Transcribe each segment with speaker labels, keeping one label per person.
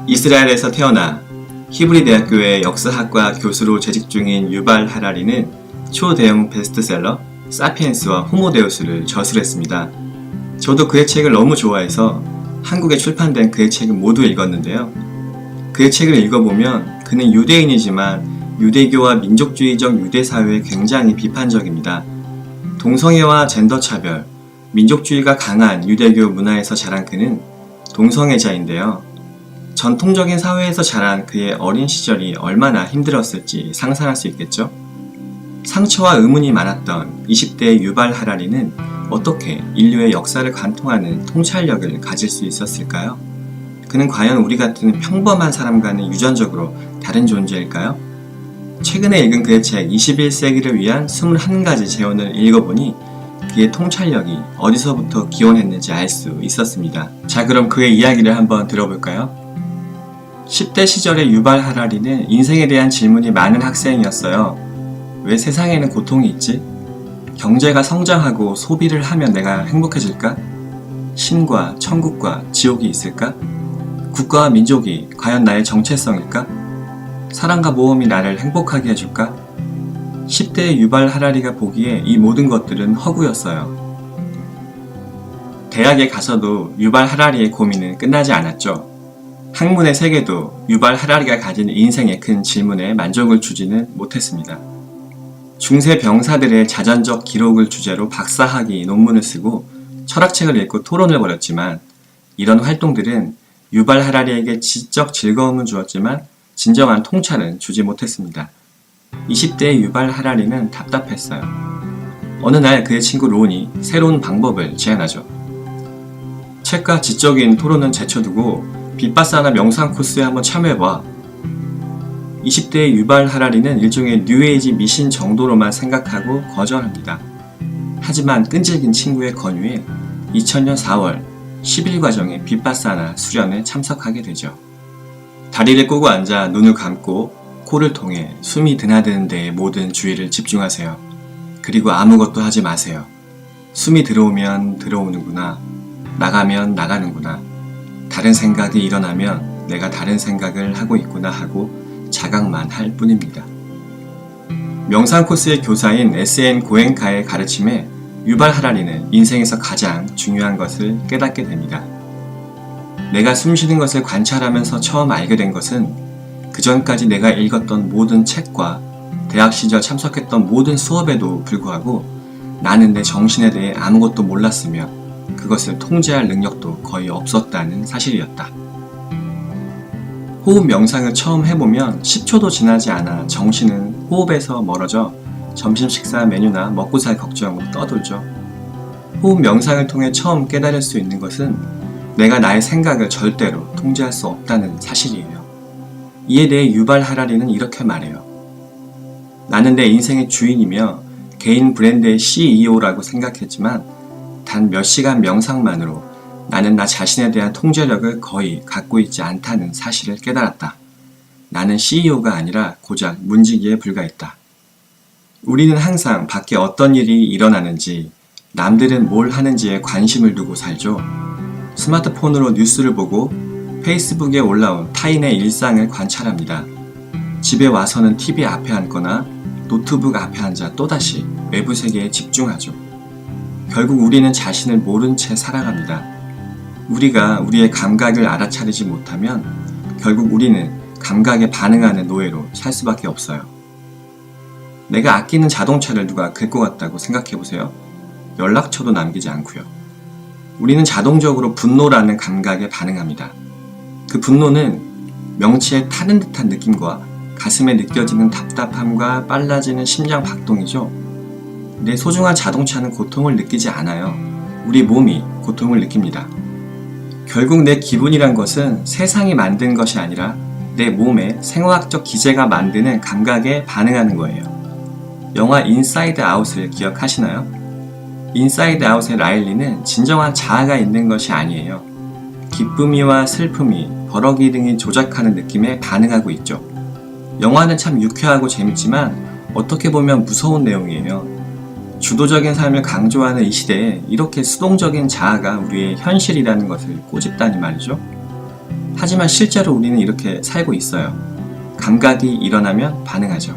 Speaker 1: 이스라엘에서 태어나 히브리 대학교의 역사학과 교수로 재직 중인 유발 하라리는 초대형 베스트셀러 사피엔스와 호모데우스를 저술했습니다. 저도 그의 책을 너무 좋아해서 한국에 출판된 그의 책을 모두 읽었는데요. 그의 책을 읽어보면 그는 유대인이지만 유대교와 민족주의적 유대사회에 굉장히 비판적입니다. 동성애와 젠더 차별, 민족주의가 강한 유대교 문화에서 자란 그는 동성애자인데요. 전통적인 사회에서 자란 그의 어린 시절이 얼마나 힘들었을지 상상할 수 있겠죠? 상처와 의문이 많았던 20대의 유발 하라리는 어떻게 인류의 역사를 관통하는 통찰력을 가질 수 있었을까요? 그는 과연 우리 같은 평범한 사람과는 유전적으로 다른 존재일까요? 최근에 읽은 그의 책 21세기를 위한 21가지 재원을 읽어보니 그의 통찰력이 어디서부터 기원했는지 알 수 있었습니다. 자, 그럼 그의 이야기를 한번 들어볼까요? 10대 시절의 유발 하라리는 인생에 대한 질문이 많은 학생이었어요. 왜 세상에는 고통이 있지? 경제가 성장하고 소비를 하면 내가 행복해질까? 신과 천국과 지옥이 있을까? 국가와 민족이 과연 나의 정체성일까? 사랑과 모험이 나를 행복하게 해줄까? 10대의 유발 하라리가 보기에 이 모든 것들은 허구였어요. 대학에 가서도 유발 하라리의 고민은 끝나지 않았죠. 학문의 세계도 유발 하라리가 가진 인생의 큰 질문에 만족을 주지는 못했습니다. 중세 병사들의 자전적 기록을 주제로 박사학위 논문을 쓰고 철학책을 읽고 토론을 벌였지만 이런 활동들은 유발 하라리에게 지적 즐거움은 주었지만 진정한 통찰은 주지 못했습니다. 20대의 유발 하라리는 답답했어요. 어느 날 그의 친구 론이 새로운 방법을 제안하죠. 책과 지적인 토론은 제쳐두고 빗바사나 명상 코스에 한번 참여해봐. 20대의 유발 하라리는 일종의 뉴에이지 미신 정도로만 생각하고 거절합니다. 하지만 끈질긴 친구의 권유에 2000년 4월 10일 과정의 빗바사나 수련에 참석하게 되죠. 다리를 꼬고 앉아 눈을 감고 코를 통해 숨이 드나드는 데에 모든 주의를 집중하세요. 그리고 아무것도 하지 마세요. 숨이 들어오면 들어오는구나. 나가면 나가는구나. 다른 생각이 일어나면 내가 다른 생각을 하고 있구나 하고 자각만 할 뿐입니다. 명상 코스의 교사인 S.N. 고엔카의 가르침에 유발 하라리는 인생에서 가장 중요한 것을 깨닫게 됩니다. 내가 숨쉬는 것을 관찰하면서 처음 알게 된 것은 그 전까지 내가 읽었던 모든 책과 대학 시절 참석했던 모든 수업에도 불구하고 나는 내 정신에 대해 아무것도 몰랐으며 그것을 통제할 능력도 거의 없었다는 사실이었다. 호흡 명상을 처음 해보면 10초도 지나지 않아 정신은 호흡에서 멀어져 점심 식사 메뉴나 먹고 살 걱정으로 떠돌죠. 호흡 명상을 통해 처음 깨달을 수 있는 것은 내가 나의 생각을 절대로 통제할 수 없다는 사실이에요. 이에 대해 유발 하라리는 이렇게 말해요. 나는 내 인생의 주인이며 개인 브랜드의 CEO라고 생각했지만 단 몇 시간 명상만으로 나는 나 자신에 대한 통제력을 거의 갖고 있지 않다는 사실을 깨달았다. 나는 CEO가 아니라 고작 문지기에 불과했다. 우리는 항상 밖에 어떤 일이 일어나는지, 남들은 뭘 하는지에 관심을 두고 살죠. 스마트폰으로 뉴스를 보고 페이스북에 올라온 타인의 일상을 관찰합니다. 집에 와서는 TV 앞에 앉거나 노트북 앞에 앉아 또다시 외부 세계에 집중하죠. 결국 우리는 자신을 모른 채 살아갑니다. 우리가 우리의 감각을 알아차리지 못하면 결국 우리는 감각에 반응하는 노예로 살 수밖에 없어요. 내가 아끼는 자동차를 누가 긁고 갔다고 생각해보세요. 연락처도 남기지 않고요. 우리는 자동적으로 분노라는 감각에 반응합니다. 그 분노는 명치에 타는 듯한 느낌과 가슴에 느껴지는 답답함과 빨라지는 심장 박동이죠. 내 소중한 자동차는 고통을 느끼지 않아요. 우리 몸이 고통을 느낍니다. 결국 내 기분이란 것은 세상이 만든 것이 아니라 내 몸의 생화학적 기제가 만드는 감각에 반응하는 거예요. 영화 인사이드 아웃을 기억하시나요? 인사이드 아웃의 라일리는 진정한 자아가 있는 것이 아니에요. 기쁨이와 슬픔이, 버럭이 등이 조작하는 느낌에 반응하고 있죠. 영화는 참 유쾌하고 재밌지만 어떻게 보면 무서운 내용이에요. 주도적인 삶을 강조하는 이 시대에 이렇게 수동적인 자아가 우리의 현실이라는 것을 꼬집다니 말이죠. 하지만 실제로 우리는 이렇게 살고 있어요. 감각이 일어나면 반응하죠.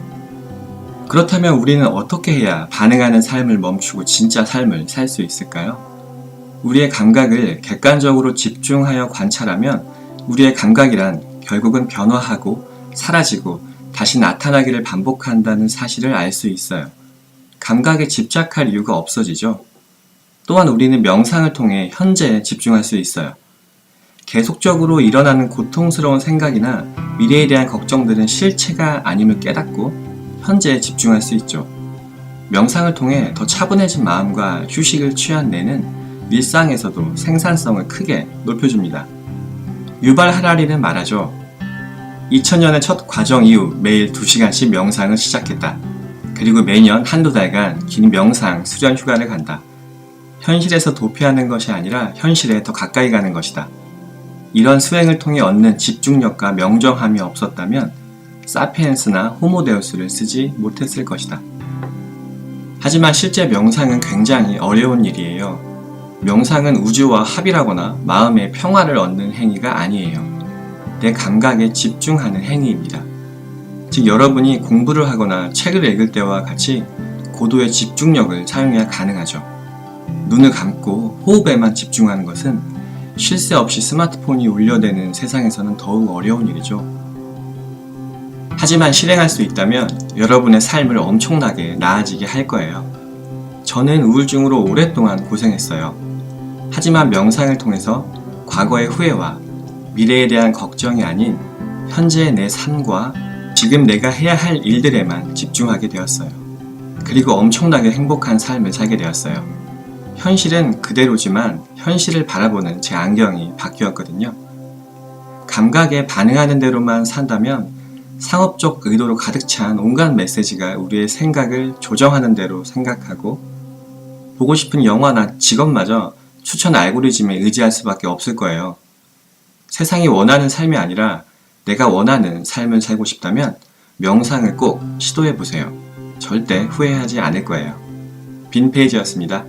Speaker 1: 그렇다면 우리는 어떻게 해야 반응하는 삶을 멈추고 진짜 삶을 살 수 있을까요? 우리의 감각을 객관적으로 집중하여 관찰하면 우리의 감각이란 결국은 변화하고 사라지고 다시 나타나기를 반복한다는 사실을 알 수 있어요. 감각에 집착할 이유가 없어지죠. 또한 우리는 명상을 통해 현재에 집중할 수 있어요. 계속적으로 일어나는 고통스러운 생각이나 미래에 대한 걱정들은 실체가 아님을 깨닫고 현재에 집중할 수 있죠. 명상을 통해 더 차분해진 마음과 휴식을 취한 뇌는 일상에서도 생산성을 크게 높여줍니다. 유발 하라리는 말하죠. 2000년의 첫 과정 이후 매일 2시간씩 명상을 시작했다. 그리고 매년 한두 달간 긴 명상 수련 휴가를 간다. 현실에서 도피하는 것이 아니라 현실에 더 가까이 가는 것이다. 이런 수행을 통해 얻는 집중력과 명정함이 없었다면 사피엔스나 호모데우스를 쓰지 못했을 것이다. 하지만 실제 명상은 굉장히 어려운 일이에요. 명상은 우주와 합일하거나 마음의 평화를 얻는 행위가 아니에요. 내 감각에 집중하는 행위입니다. 즉 여러분이 공부를 하거나 책을 읽을 때와 같이 고도의 집중력을 사용해야 가능하죠. 눈을 감고 호흡에만 집중하는 것은 쉴 새 없이 스마트폰이 울려대는 세상에서는 더욱 어려운 일이죠. 하지만 실행할 수 있다면 여러분의 삶을 엄청나게 나아지게 할 거예요. 저는 우울증으로 오랫동안 고생했어요. 하지만 명상을 통해서 과거의 후회와 미래에 대한 걱정이 아닌 현재의 내 삶과 지금 내가 해야 할 일들에만 집중하게 되었어요. 그리고 엄청나게 행복한 삶을 살게 되었어요. 현실은 그대로지만 현실을 바라보는 제 안경이 바뀌었거든요. 감각에 반응하는 대로만 산다면 상업적 의도로 가득 찬 온갖 메시지가 우리의 생각을 조정하는 대로 생각하고 보고 싶은 영화나 직업마저 추천 알고리즘에 의지할 수밖에 없을 거예요. 세상이 원하는 삶이 아니라 내가 원하는 삶을 살고 싶다면 명상을 꼭 시도해보세요. 절대 후회하지 않을 거예요. 빈 페이지였습니다.